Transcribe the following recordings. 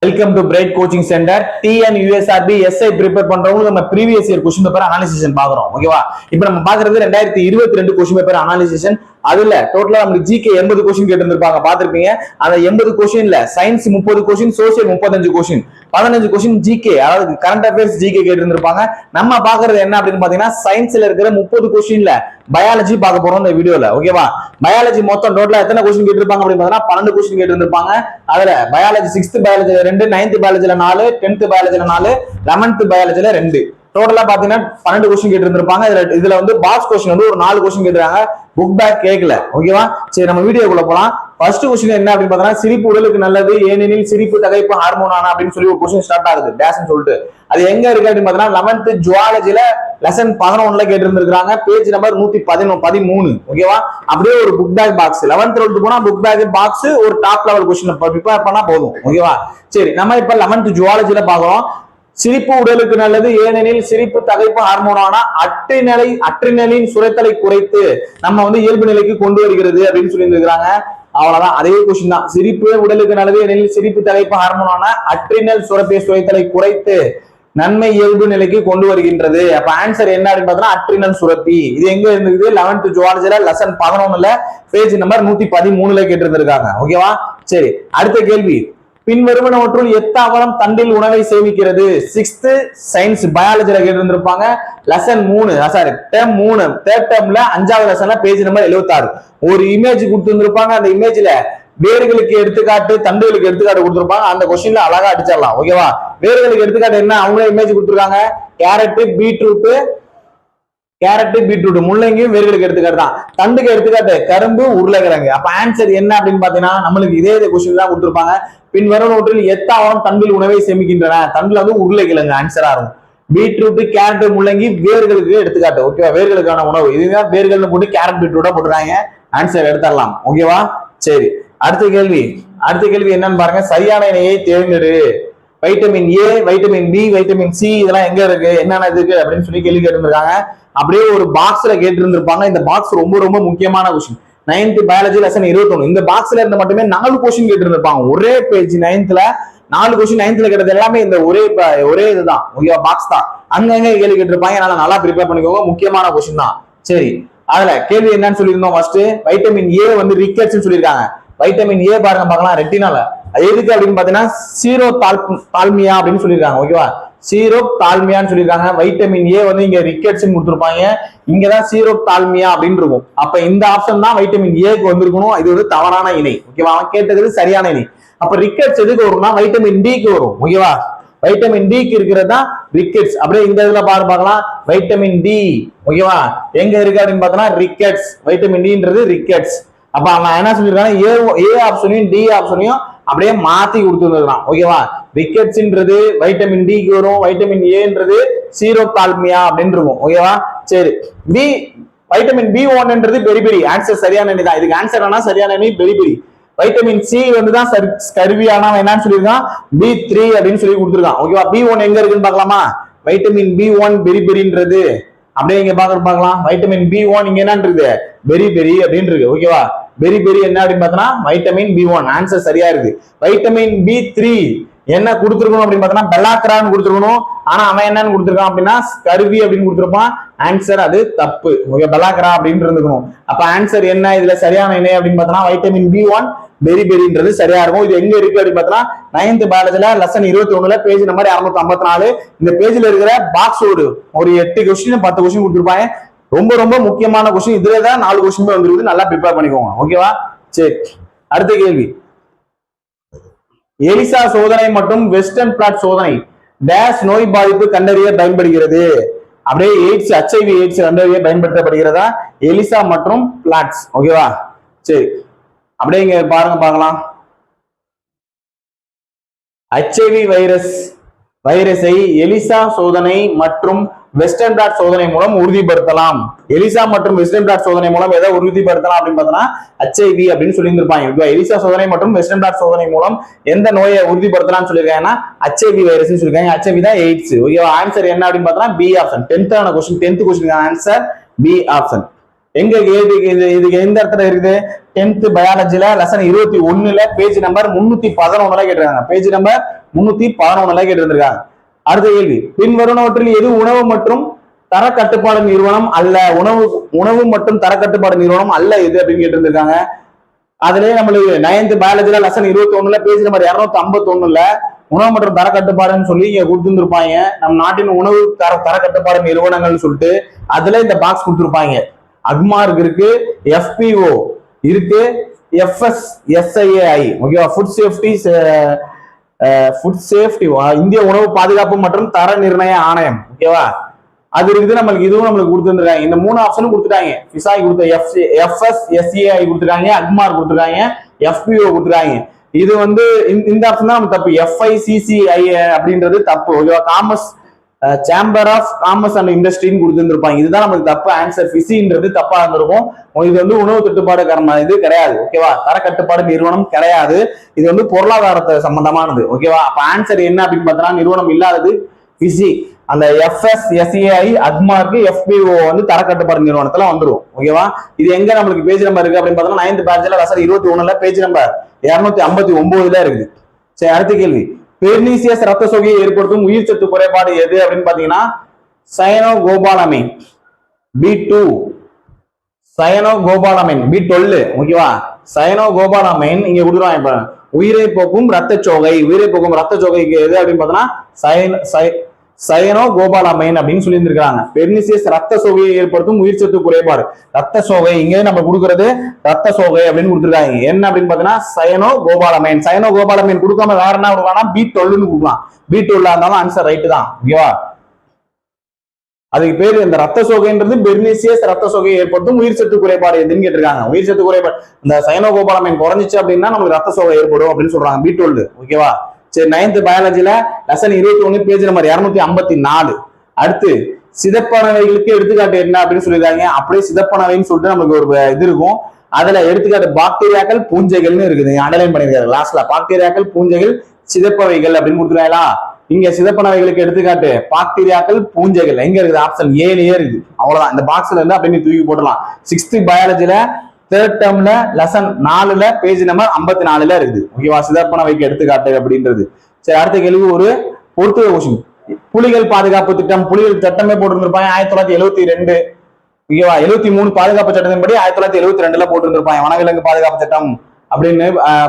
Welcome to bright coaching centre. TN USRB SI prepare பண்றவங்களுக்கு நம்ம previous year question paper analysis பாக்குறோம். ஓகேவா? இப்போ நம்ம பாக்குறது 2022 கொஸ்டின் பேப்பர் அனாலிசிஸ். அதுல டோட்டலா நமக்கு ஜிகே 80 கொஸ்டின் கேட்டிருந்திருப்பாங்க, பாத்திருப்பீங்க. அந்த 80 கொஸ்டின்ல science 30 question, social 35 question, 15 question GK, அதாவது கரண்ட் அஃபேர்ஸ் ஜிகே கேட்டிருந்திருப்பாங்க. நம்ம பாக்குறது என்ன அப்படின்னு பாத்தீங்கன்னா, சயின்ஸ்ல இருக்கிற 30 கொஸ்டின்ல பயாலஜி பார்க்க போறோம் இந்த வீடியோல. ஓகேவா? பயாலஜி மொத்தம் டோட்டலா எத்தனை கொஸ்டின் கேட்டிருப்பாங்க அப்படின்னு பாத்தீங்கன்னா 12 கொஸ்டின் கேட்டிருந்திருப்பாங்க. அதுல biology 6th பயாலஜில 2, 9th பயாலஜில 4, 10th பயாலஜில 4, 11th பயாலஜில 2, டோட்டலா பாத்தீங்கன்னா 12 கொஸ்டின் கேட்டிருந்திருப்பாங்க. இதுல வந்து பாக்ஸ் கொஸ்டின் வந்து ஒரு 4 கொஸ்டின் கேட்டிருக்காங்க, புக் பேக் கேட்கல. ஓகேவா? சரி, நம்ம வீடியோக்குள்ள போலாம். ஃபர்ஸ்ட் கொஸ்டின் என்ன அப்படின்னு பாத்தீங்கன்னா, சிரிப்பு உடலுக்கு நல்லது, ஏனெனில் சிரிப்பு தகைப்பு ஹார்மோன் ஆனா அப்படின்னு சொல்லி ஒரு கொஸ்டின் ஸ்டார்ட் ஆகுது டேஷ்னு சொல்லிட்டு. அது எங்க இருக்கு அப்படின்னு பாத்தீங்கன்னா 11th ஜுவாலஜில லெசன் 11ல கேட்டிருந்திருக்காங்க, பேஜ் நம்பர் 113. ஓகேவா? அப்படியே ஒரு book back box 11th 12th போனா புக் பேக் பாக்ஸ் ஒரு டாப் லெவல் கொஸ்டின் ப்ரிப்பேர் பண்ணா போதும். ஓகேவா? சரி, நம்ம இப்ப 11th ஜுவாலஜில பாக்குறோம். சிரிப்பு உடலுக்கு நல்லது, ஏனெனில் சிரிப்பு தகைப்பு ஹார்மோனான அட்ரினலின் சுரத்தலை குறைத்து நம்ம வந்து இயல்பு நிலைக்கு கொண்டு வருகிறது அப்படின்னு சொல்லி இருக்காங்க. அவ்வளவுதான், அதே கொஸ்டின் தான். சிரிப்பு உடலுக்கு நல்லது, ஏனெனில் சிரிப்பு தகைப்பு ஹார்மோனான அட்ரினல் சுரத்தலை குறைத்து நன்மை இயல்பு நிலைக்கு கொண்டு வருகின்றது. அப்ப ஆன்சர் என்ன அப்படின்னு பார்த்தா அட்ரினல் சுரப்பி. இது எங்க இருந்தது? 11th ஜுவாலஜில லெசன் 11ல பேஜ் நம்பர் 113ல கேட்டிருந்திருக்காங்க. ஓகேவா? சரி, அடுத்த கேள்வி. பின்வருவனவற்றுள் எத்தாவரம் தண்டில் உணவை சேமிக்கிறது? 6th சயின்ஸ் பயாலஜில கேட்டிருந்திருப்பாங்க, லெசன் 3, சாரி டேர்ம் 3, தேர்ட் டேர்ம்ல 5வது லெசன்ல பேஜ் நம்பர் 76 ஒரு இமேஜ் கொடுத்திருந்திருப்பாங்க. அந்த இமேஜ்ல வேர்களுக்கு எடுத்துக்காட்டு, தண்டுகளுக்கு எடுத்துக்காட்டு கொடுத்திருப்பாங்க. அந்த கொஸ்டின்ல அழகா அடிச்சிடலாம். ஓகேவா? வேர்களுக்கு எடுத்துக்காட்டு என்ன? அவங்களே இமேஜ் கொடுத்திருக்காங்க, கேரட், பீட்ரூட், முள்ளங்கியும் வேர்களுக்கு எடுத்துக்காட்டு தான். தண்டுக்கு எடுத்துக்காட்டு கரும்பு, உருளைக்கிழங்கு. அப்ப ஆன்சர் என்ன அப்படின்னு பாத்தீங்கன்னா, நம்மளுக்கு இதே கொஸ்டின் தான் கொடுத்திருப்பாங்க. பின்வருவனவற்றில் எத்தாவரம் தண்டில் உணவை சேமிக்கின்றன? தண்டுல வந்து உருளைக்கிழங்கு ஆன்சரா இருக்கும். பீட்ரூட், கேரட், முள்ளங்கி வேர்களுக்கு எடுத்துக்காட்டு. ஓகேவா? வேர்களுக்கான உணவு இதுதான். வேர்கள்னு போட்டு கேரட் பீட்ரூட்டா போட்டுறாங்க, ஆன்சர் எடுத்துடலாம். ஓகேவா? சரி, அடுத்த கேள்வி என்னன்னு பாருங்க. சரியான இணையை தேர்ந்தெடு. Vitamin A, vitamin B, vitamin C இதெல்லாம் எங்க இருக்கு, என்னென்ன இருக்கு அப்படின்னு சொல்லி கேள்வி கேட்டிருக்காங்க. அப்படியே ஒரு பாக்ஸ்ல கேட்டிருந்திருப்பாங்க. இந்த பாக்ஸ் ரொம்ப ரொம்ப முக்கியமான கொஸ்டின். 9th பயாலஜி லெசன் 21 இந்த பாக்ஸ்ல இருந்து மட்டுமே 4 கொஸ்டின் கேட்டிருந்திருப்பாங்க. ஒரே பேஜ் 9thல 4 கொஸ்டின். 9thல கேட்டது எல்லாமே இந்த ஒரே இதுதான். ஓகேவா? பாக்ஸ் தான். அங்கங்க கேள்வி கேட்டிருப்பாங்க. அதனால நல்லா ப்ரிப்பேர் பண்ணிக்கோங்க, முக்கியமான கொஸ்டின் தான். சரி, அதுல கேள்வி என்னன்னு சொல்லியிருந்தோம். ஃபர்ஸ்ட் வைட்டமின் ஏ வந்து ரிக்கெட்ஸ் சொல்லியிருக்காங்க. வைட்டமின் ஏ பாருங்க பார்க்கலாம், ரெட்டினால. எதுக்கு அப்படின்னு பாத்தீங்கன்னா சீரோ தால்மியா அப்படின்னு சொல்லியிருக்காங்க. ஓகேவா? சீரோ தால்மியான்னு சொல்லியிருக்காங்க. வைட்டமின் ஏ வந்து இங்க ரிக்கெட்ஸ் கொடுத்திருப்பாங்க, இங்கதான் சீரோ தால்மியா அப்படின்னு இருக்கும். அப்ப இந்த ஆப்ஷன் தான் வைட்டமின் ஏக்கு வந்திருக்கணும். இது ஒரு தவறான இணை. ஓகேவா? அவன் கேட்டது சரியான இணை. அப்ப ரிக்கெட்ஸ் எதுக்கு வரும்னா வைட்டமின் டிக்கு வரும். ஓகேவா? வைட்டமின் டிக்கு இருக்கிறது தான் ரிக்கெட்ஸ். அப்படியே இந்த இதுல பார்க்கலாம், வைட்டமின் டி. ஓகேவா? எங்க இருக்கு அப்படின்னு பார்த்தோம்னா ரிக்கெட்ஸ். Vitamin டின்றது rickets. அப்ப அவன் என்ன சொல்லிருக்காங்க, ஏ ஆப்ஷனையும் டி ஆப்ஷனையும் அப்படியே மாத்தி கொடுத்துருக்கான். ஓகேவா? ரிக்கெட்ஸ்ன்றது வைட்டமின் டிக்கு வரும், வைட்டமின் ஏன்றது சீரோ தால்மியா அப்படின்னு இருக்கும். ஓகேவா? சரி, பி வைட்டமின் B1ன்றது பெரிபெரி. ஆன்சர் சரியான எண்ணி தான். இதுக்கு ஆன்சர் ஆனா சரியான எண்ணி பெரிபெரி. வைட்டமின் சி வந்துதான் கருவியானா என்னன்னு சொல்லியிருக்கான், B3 அப்படின்னு சொல்லி கொடுத்துருக்கான். ஓகேவா? B1 எங்க இருக்குன்னு பார்க்கலாமா? வைட்டமின் B1 பெரிபெரின்றது அப்படியே இங்க பார்க்கலாம். வைட்டமின் B1 இங்க என்னன்றது பெரிபெரி அப்படின்னு இருக்கு. ஓகேவா? பெரிபெரி என்ன அப்படின்னு பார்த்தோம்னா வைட்டமின் B1. ஆன்சர் சரியா இருக்கு. வைட்டமின் B3 என்ன கொடுத்துருக்கணும் அப்படின்னு பார்த்தோம்னா பெலாக்ரான்னு கொடுத்துருக்கணும். ஆனா அவன் என்னன்னு கொடுத்துருக்கான் அப்படின்னா ஸ்கர்வி அப்படின்னு கொடுத்துருப்பான். ஆன்சர் அது தப்பு. ஓகே, பெலாக்ரா அப்படின்னு இருந்துக்கணும். அப்ப ஆன்சர் என்ன இதுல சரியான இணை அப்படின்னு பார்த்தோம்னா வைட்டமின் B1 பெரிபெரின்றது சரியா இருக்கும். இது எங்க இருக்கு அப்படின்னு பார்த்தோம்னா 9th பயாலஜில லெசன் 21ல பேஜ் நம்பர் 254. இந்த பேஜ்ல இருக்கிற பாக்ஸ் ஒரு 8 கொஸ்டின் 10 கொஸ்டின் கொடுத்துருப்பாங்க. ரொம்ப ரொம்ப முக்கியமான கொஸ்டின். இதுலதான் 4 கொஸ்டின் வந்துருக்கு. நல்லா ப்ரிப்பேர் பண்ணிக்கோங்க. ஓகேவா? சரி, அடுத்த கேள்வி. எலிசா சோதனை மற்றும் வெஸ்டர்ன் பிளாட் சோதனை டேஷ் நோய் பாதிப்பு கண்டறிய பயன்படுகிறது? அப்படியே எய்ட்ஸ், HIV எய்ட்ஸ் கண்டறிய பயன்படுத்தப்படுகிறதா எலிசா மற்றும் பிளாட்ஸ்? ஓகேவா? சரி, அப்படியே இங்க பார்க்கலாம். HIV வைரஸை எலிசா சோதனை மற்றும் வெஸ்டர்ன் பிளாட் சோதனை மூலம் உறுதிப்படுத்தலாம். எலிசா மற்றும் வெஸ்டர்ன் பிளாட் சோதனை மூலம் எதை உறுதிப்படுத்தலாம் அப்படின்னு பார்த்தோம்னா HIV அப்படின்னு சொல்லியிருந்திருப்பாங்க. எலிசா சோதனை மற்றும் வெஸ்டர்ன் பிளாட் சோதனை மூலம் எந்த நோயை உறுதிப்படுத்தலாம்னு சொல்லியிருக்காங்கன்னா HIV வைரஸ் சொல்லியிருக்காங்க. HIV தான் எய்ட்ஸ். ஓகேவா? ஆன்சர் என்ன அப்படின்னு பார்த்தோம்னா B option. 10th question answer B option. எங்க இதுக்கு எந்த இடத்துல இருக்குது? 10th பயாலஜில லெசன் 21ல பேஜ் நம்பர் 311ல கேட்டிருக்காங்க. பேஜ் நம்பர் 311ல கேட்டிருந்திருக்காங்க. அடுத்த கேள்வி, பின்வருவனவற்றில் எது உணவு மற்றும் தர கட்டுப்பாடு நிறுவனம் அல்ல? உணவு மற்றும் தர கட்டுப்பாடு நிறுவனம் அல்ல எது அப்படின்னு கேட்டிருந்திருக்காங்க. அதுலயே நம்மளுக்கு 9th பயாலஜில லெசன் 21ல பேஜ் நம்பர் 251ல உணவு மற்றும் தர கட்டுப்பாடுன்னு சொல்லி இங்க கொடுத்துருப்பாங்க. நம் நாட்டின் உணவு தர கட்டுப்பாடு நிறுவனங்கள்னு சொல்லிட்டு அதுல இந்த பாக்ஸ் கொடுத்துருப்பாங்க. அக்மார்க் இருக்கு, FPO இருக்கு, FSSAI ஓகேவா, ஃபுட் சேஃப்டி இந்திய உணவு பாதுகாப்பு மற்றும் தர நிர்ணய ஆணையம் ஓகேவா, அது இருக்குது. நம்மளுக்கு இதுவும் நம்மளுக்கு கொடுத்துருக்காங்க. இந்த 3 ஆப்ஷனும் கொடுத்துட்டாங்க. ஃபிசாய் கொடுத்த FSSAI கொடுத்துருக்காங்க, அக்மார்க் கொடுத்துருக்காங்க, FPO கொடுத்துருக்காங்க. இது வந்து இந்த ஆப்ஷன் தான் தப்பு. FICCI அப்படின்றது தப்பு ஓகேவா. Commerce chamber of commerce and இண்டஸ்ட்ரின்னு கொடுத்துருப்பாங்க. இதுதான் நமக்கு தப்பு ஆன்சர். ஃபிசின்றது தப்பா இருந்திருக்கும். இது வந்து உணவு தட்டுப்பாடு காரணம் இது கிடையாது ஓகேவா. தர கட்டுப்பாடு நிறுவனம் கிடையாது. இது வந்து பொருளாதாரத்தை சம்பந்தமானது ஓகேவா. அப்ப ஆன்சர் என்ன அப்படின்னு பார்த்தோம்னா நிறுவனம் இல்லாதது ஃபிசி. அந்த FSSAI அக்மார்க் FPO வந்து தர கட்டுப்பாடு நிறுவனத்துல வந்துடும் ஓகேவா. இது எங்க நம்மளுக்கு பேஜ் நம்பர் இருக்கு அப்படின்னு பார்த்தோம்னா 9th பேஜ்ல லெசன் 21ல பேஜ் நம்பர் 259ல இருக்குது. சரி, அடுத்த கேள்வி, பெர்னிசியஸ் ரத்த சோகையை ஏற்படுத்தும் உயிர் சத்து குறைபாடு எது அப்படின்னு பாத்தீங்கன்னா சயனோகோபாலமைன் B2, சயனோகோபாலமைன் B12 ஓகேவா. சயனோகோபாலமைன் இங்க கொடுக்குறாங்க. இப்ப உயிரை போக்கும் ரத்த சோகை, உயிரை போக்கும் ரத்த சோகைக்கு எது அப்படின்னு பார்த்தோம்னா சயனோகோபாலமைன் அப்படின்னு சொல்லி இருந்திருக்காங்க. பெர்னிசியஸ் ரத்த சோகையை ஏற்படுத்தும் உயிர் சத்து குறைபாடு. ரத்த சோகை இங்க நம்ம கொடுக்கறது ரத்த சோகை அப்படின்னு கொடுத்துருக்காங்க. என்ன அப்படின்னு பாத்தீங்கன்னா சயனோகோபாலமைன். சயனோகோபாலமைன் கொடுக்காம வேற என்ன கொடுக்கலாம்? B12 கொடுக்கலாம். B12 இருந்தாலும் ஆன்சர் ரைட்டு தான் ஓகேவா. அதுக்கு பேரு இந்த ரத்த சோகைன்றது பெர்னிசியஸ் ரத்த சோகையை ஏற்படுத்தும் உயிர் சத்து குறைபாடு எதுன்னு கேட்டிருக்காங்க. உயிர் சத்து குறைபாடு இந்த சயனோகோபாலமைன் குறைஞ்சிச்சு அப்படின்னா நமக்கு ரத்த சோகை ஏற்படும் அப்படின்னு சொல்றாங்க. B12 ஓகேவா. சரி, 9th பயாலஜில லெசன் 21 பேஜ் நம்பர் 254. அடுத்து சிதப்பனவைகளுக்கு எடுத்துக்காட்டு என்ன அப்படின்னு சொல்லிருக்காங்க. அப்படியே சிதப்பனவைன்னு சொல்லிட்டு நமக்கு ஒரு இது இருக்கும். அதுல எடுத்துக்காட்டு பாக்டீரியாக்கள் பூஞ்சைகள்னு இருக்குது. அண்டர்லைன் பண்ணிருக்காரு லாஸ்ட்ல. பாக்டீரியாக்கள் பூஞ்சைகள் சிதப்பவைகள் அப்படின்னு கொடுத்துருக்காங்களா. இங்க சிதப்பனவைகளுக்கு எடுத்துக்காட்டு பாக்டீரியாக்கள் பூஞ்சைகள் எங்க இருக்குது? ஆப்ஷன் ஏலயே இருக்குது. அவ்வளவுதான். இந்த பாக்ஸ்ல இருந்து அப்படின்னு தூக்கி போடலாம். 6th பயாலஜில 3rd டேர்ம்ல லெசன் 4ல பேஜ் நம்பர் 54ல இருக்குது ஓகேவா. சிதப்பனவைக்கு எடுத்துக்காட்டு அப்படின்றது. சரி, அடுத்த கேள்வி ஒரு பொறுத்துக கொஸ்டின். புலிகள் பாதுகாப்பு திட்டம், புலிகள் சட்டமே போட்டிருந்திருப்பாங்க 1972 ஓகேவா. 73 பாதுகாப்பு சட்டத்தின்படி 1972ல போட்டிருந்திருப்பாங்க வனவிலங்கு பாதுகாப்பு சட்டம் அப்படின்னு.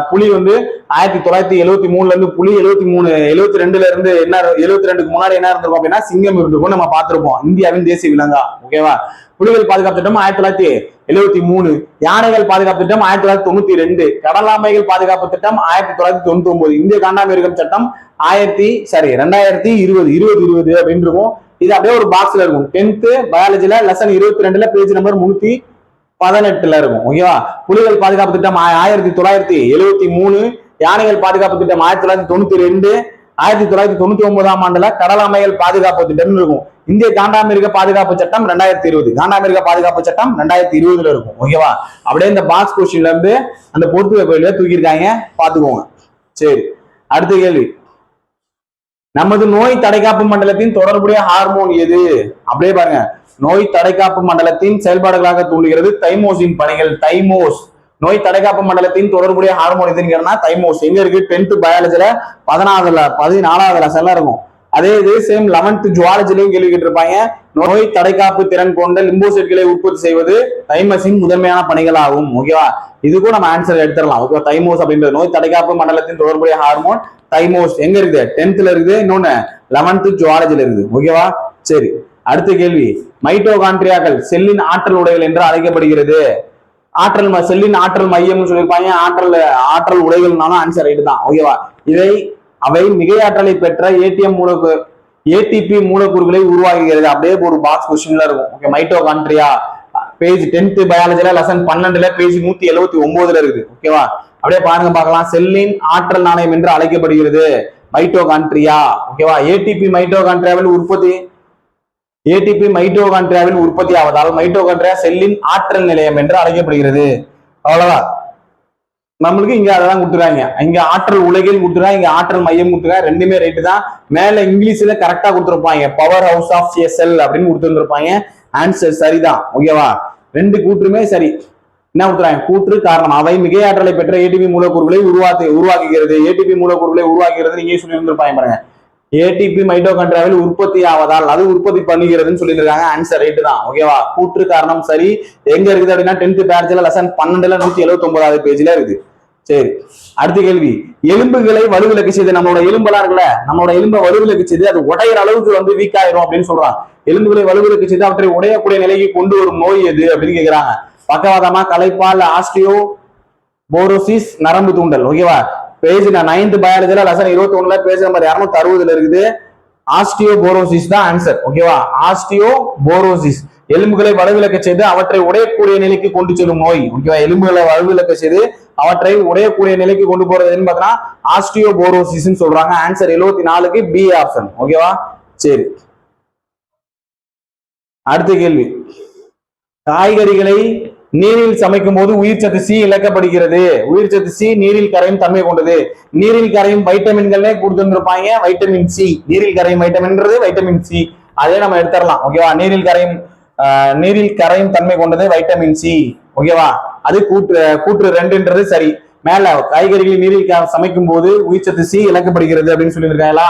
புலி வந்து 1973ல இருந்து புலி 72ல இருந்து என்ன 72க்கு முன்னாடி என்ன இருந்திருக்கும் அப்படின்னா சிங்கம் இருந்திருக்கும். நம்ம பார்த்திருப்போம். இந்தியாவின் தேசிய விலங்கா ஓகேவா. புலிகள் பாதுகாப்பு திட்டம் 1973, யானைகள் பாதுகாப்பு திட்டம் 1992, கடலாமைகள் பாதுகாப்பு திட்டம் 1999, இந்திய காண்டாமிருகம் சட்டம் 2020 அப்படின்னு இருக்கும். இது அப்படியே ஒரு பாக்ஸ்ல இருக்கும். 10th பயாலஜில லெசன் 22ல பேஜ் நம்பர் 318ல இருக்கும் ஓகேவா. புலிகள் பாதுகாப்பு திட்டம் 1973, யானைகள் பாதுகாப்பு திட்டம் 1992, 1999ஆம் ஆண்டுல கடலாமைகள் பாதுகாப்பு திட்டம் இருக்கும். இந்திய காண்டாமிருக பாதுகாப்பு சட்டம் 2020, காண்டாமிருக பாதுகாப்பு சட்டம் 2020ல இருக்கும் ஓகேவா. அப்படியே இந்த பாக்ஸ் கொஸ்டின்ல இருந்து அந்த பொறுத்துக கோயில தூக்கியிருக்காங்க பாத்துக்கோங்க. சரி, அடுத்த கேள்வி, நமது நோய் தடைக்காப்பு மண்டலத்தின் தொடர்புடைய ஹார்மோன் எது? அப்படியே பாருங்க. நோய் தடைக்காப்பு மண்டலத்தின் செயல்பாடுகளாக தூண்டுகிறது தைமோஸின் பணிகள். தைமோஸ் நோய் தடைக்காப்பு மண்டலத்தின் தொடர்புடைய ஹார்மோன் எதுன்னு கேட்டா தைமோஸ் எங்க இருக்கு? 10th பயாலஜில 14வது லெசன்ல இருக்கும். அதே இது சேம் 11th ஜுவாலஜிலையும் கேள்வி கேட்டிருப்பாங்க. நோய் தடைக்காப்பு திறன் கொண்ட லிம்போசைட்களை உற்பத்தி செய்வது தைமஸின் முதன்மையான பணிகள் ஆகும் ஓகேவா. இதுக்கும் நம்ம ஆன்சர் எடுத்துடலாம் ஓகே. தைமோஸ் அப்படின்றது நோய் தடைக்காப்பு மண்டலத்தின் தொடர்புடைய ஹார்மோன் தைமோஸ் எங்க இருக்குது? 10thல இருக்குது, இன்னொன்னு 11th ஜுவாலஜில இருக்குது ஓகேவா. சரி, அடுத்த கேள்வி, மைட்டோகாண்ட்ரியாக்கள் செல்லின் ஆற்றல் உடைகள் என்று அழைக்கப்படுகிறது. செல்லின் ஆற்றல் மையம் சொல்லியிருப்பாங்க. ஆற்றல் உடைகள்னாலும் ஆன்சர் ரைட்டு தான் ஓகேவா. அவை மிகையாற்றலை பெற்ற ATP மூலக்கூறுகளை உருவாக்குகிறது. அப்படியே ஒரு பாக்ஸ் கொஸ்டின்ல இருக்கும் ஓகே. மைட்டோகாண்ட்ரியா பேஜ் 10th பயாலஜில லெசன் 12ல பேஜ் 179ல இருக்குது ஓகேவா. அப்படியே பாருங்க பார்க்கலாம். செல்லின் ஆற்றல் நாணயம் என்று அழைக்கப்படுகிறது மைட்டோகாண்ட்ரியா ஓகேவா. ATP மைட்டோகாண்ட்ரியாவில் உற்பத்தி ஆவதால் மைட்டோகாண்ட்ரியா செல்லின் ஆற்றல் நிலையம் என்று அழைக்கப்படுகிறது. அவ்வளவுதான். நம்மளுக்கு இங்க அதெல்லாம் கொடுத்துருக்காங்க. இங்க ஆற்றல் உலகில் கொடுத்துருக்காங்க, இங்க ஆற்றல் மையம் கொடுத்துருக்காங்க. ரெண்டுமே ரைட்டு தான். மேல இங்கிலீஷ்ல கரெக்டா கொடுத்துருப்பாங்க. பவர் ஹவுஸ் ஆஃப் செல் அப்படின்னு கொடுத்துருப்பாங்க. ஆன்சர் சரிதான் ஓகேவா. ரெண்டு கூற்றுமே சரி. என்ன கொடுக்குறாங்க? கூற்று காரணம். அவை மிகை ஆற்றலை பெற்ற ஏடிபி மூலக்கூறுகளை உருவாக்குகிறது. ஏடிபி மூலக்கூறுகளை உருவாக்குகிறது நீங்க சொல்லி இருந்திருப்பாங்க பாருங்க. ஏடிபி மைட்டோகாண்ட்ரியாவில் உற்பத்தி ஆவதால் அது உற்பத்தி பண்ணுகிறதுன்னு சொல்லியிருக்காங்க. ஆன்சர் ரைட்டு தான். ஓகேவா? கூற்று காரணம் சரி. எங்க இருக்குது அப்படின்னா 10th பேட்ச்ல லெசன் 12ல 179வது பேஜ்ல இருக்குது. சரி, அடுத்த கேள்வி. எலும்புகளை வலுவிலக்கு செய்து, நம்மளோட எலும்பெல்லாம் இருக்குல்ல, நம்மளோட எலும்பை வலுவிலக்கு செய்து அது உடையிற அளவுக்கு வந்து வீக் ஆயிரும் அப்படின்னு சொல்றான். எலும்புகளை வலுவிலக்கு செய்து அவற்றை உடையக்கூடிய நிலைக்கு கொண்டு வரும் நோய் எது அப்படின்னு கேக்குறாங்க. பக்கவாதமா, களைப்பால், ஆஸ்டியோ போரோசிஸ், நரம்பு தூண்டல். ஓகேவா? பேஜ் 9th பயாலஜில லெசன் 21ல பேஜ் நம்பர் 260 இருக்குது. ஆஸ்டியோ போரோசிஸ் தான் ஆன்சர். ஓகேவா? ஆஸ்டியோ போரோசிஸ் எலும்புகளை வலுவிலக்க செய்து அவற்றை உடையக்கூடிய நிலைக்கு கொண்டு செல்லும் நோய். ஓகேவா? எலும்புகளை வலுவிலக்க செய்து அவற்றை உடையக்கூடிய நிலைக்கு கொண்டு போறதுன்னு பார்த்தா ஆஸ்டியோ போரோசிஸ் சொல்றாங்க. ஆன்சர் 74க்கு பி ஆப்ஷன். ஓகேவா? சரி, அடுத்த கேள்வி. காய்கறிகளை நீரில் சமைக்கும் போது உயிர்ச்சத்து சி இழக்கப்படுகிறது. உயிர்ச்சத்து சி நீரில் கரையும் தன்மை கொண்டது. நீரில் கரையும் வைட்டமின்களே கொடுத்துருப்பாங்க. வைட்டமின் சி, நீரில் கரையும் வைட்டமின்றது வைட்டமின் சி. அதே நம்ம எடுத்துடலாம். ஓகேவா? நீரில் கரையும் தன்மை கொண்டது வைட்டமின் சி. ஓகேவா? அது கூற்று 2ன்றது சரி. மேல காய்கறிகளை நீரில் சமைக்கும் போது உயிர்ச்சத்து சி இழக்கப்படுகிறது அப்படின்னு சொல்லியிருக்காங்களா?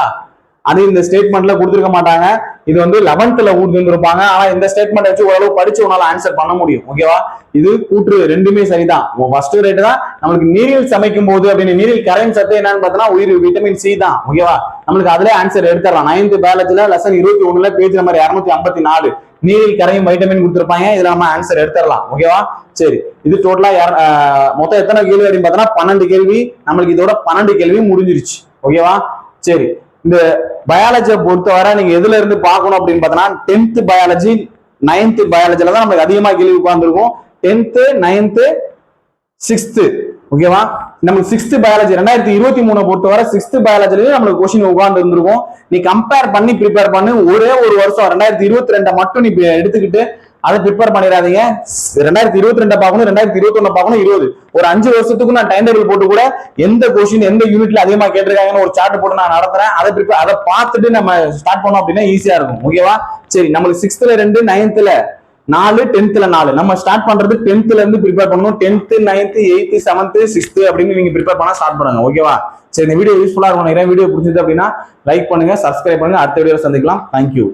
அது இந்த ஸ்டேட்மெண்ட்ல கொடுத்துருக்க மாட்டாங்க. இது வந்து 11th கொடுத்துருப்பாங்க. ஆனா இந்த ஸ்டேட்மெண்ட் வச்சு ஓரளவு படிச்சு உன்னால ஆன்சர் பண்ண முடியும். ஓகேவா? இது கூற்று 2மே சரிதான். ஃபர்ஸ்ட் ரேட் தான். நம்மளுக்கு நீரில் சமைக்கும் போது அப்படின்னு நீரில் கரையும் சத்து என்னன்னு பார்த்தோம்னா விட்டமின் சி தான். ஓகேவா? நம்மளுக்கு அதுல ஆன்சர் எடுத்துடலாம். 9th பயாலஜில லெசன் 21ல பேஜ் நம்பர் 254 நீரில் கரையும் வைட்டமின் கொடுத்துருப்பாங்க. இதுல நம்ம ஆன்சர் எடுத்துடலாம். ஓகேவா? சரி, இது டோட்டலா மொத்தம் எத்தனை கேள்வி அப்படின்னு பார்த்தோம்னா 12 கேள்வி. நம்மளுக்கு இதோட 12 கேள்வி முடிஞ்சிருச்சு. ஓகேவா? சரி, இந்த பயாலஜியை பொறுத்தவரை நீங்க எதுல இருந்து பார்க்கணும் அப்படின்னு பார்த்தோம்னா 10th பயாலஜி 9th பயாலஜில தான் நமக்கு அதிகமா கேள்வி உட்கார்ந்துருக்கும். 10th 9th 6th. ஓகேவா? நமக்கு 6th பயாலஜி 2023 பொறுத்தவரை 6th பயாலஜிலேயே நம்மளுக்கு கொஸ்டின் உட்கார்ந்து இருந்திருக்கும். நீ கம்பேர் பண்ணி ப்ரிப்பேர் பண்ணு. ஒரே ஒரு வருஷம் 2022 மட்டும் நீ எடுத்துக்கிட்டு அதை ப்ரிப்பேர் பண்ணிடாதீங்க. 2022 பார்க்கணும், 2021 பார்க்கணும், 20 ஒரு 5 வருஷத்துக்கு நான் டைம் டேபிள் போட்டு கூட எந்த கொஸ்டின் எந்த யூனிட்ல அதிகமா கேட்டிருக்காங்கன்னு ஒரு சார்ட் போட்டு நான் நடத்துறேன். அதை பார்த்துட்டு நம்ம ஸ்டார்ட் பண்ணோம் அப்படின்னா ஈஸியா இருக்கும். ஓகேவா? சரி, நம்மளுக்கு 6th 2, 9th 4, 10th 4. நம்ம ஸ்டார்ட் பண்றது 10th இருந்து ப்ரிப்பேர் பண்ணணும். 10th 9th 8th 7th 6th அப்படின்னு நீங்க ப்ரிப்பேர் பண்ணா ஸ்டார்ட் பண்ணுங்க. ஓகேவா? சரி, இந்த வீடியோ யூஸ்ஃபுல்லா இருக்கும். வீடியோ பிடிச்சிருக்கு அப்படின்னா லைக் பண்ணுங்க, சப்ஸ்கிரைப் பண்ணுங்க. அடுத்த வீடியோ சந்திக்கலாம். தேங்க்யூ.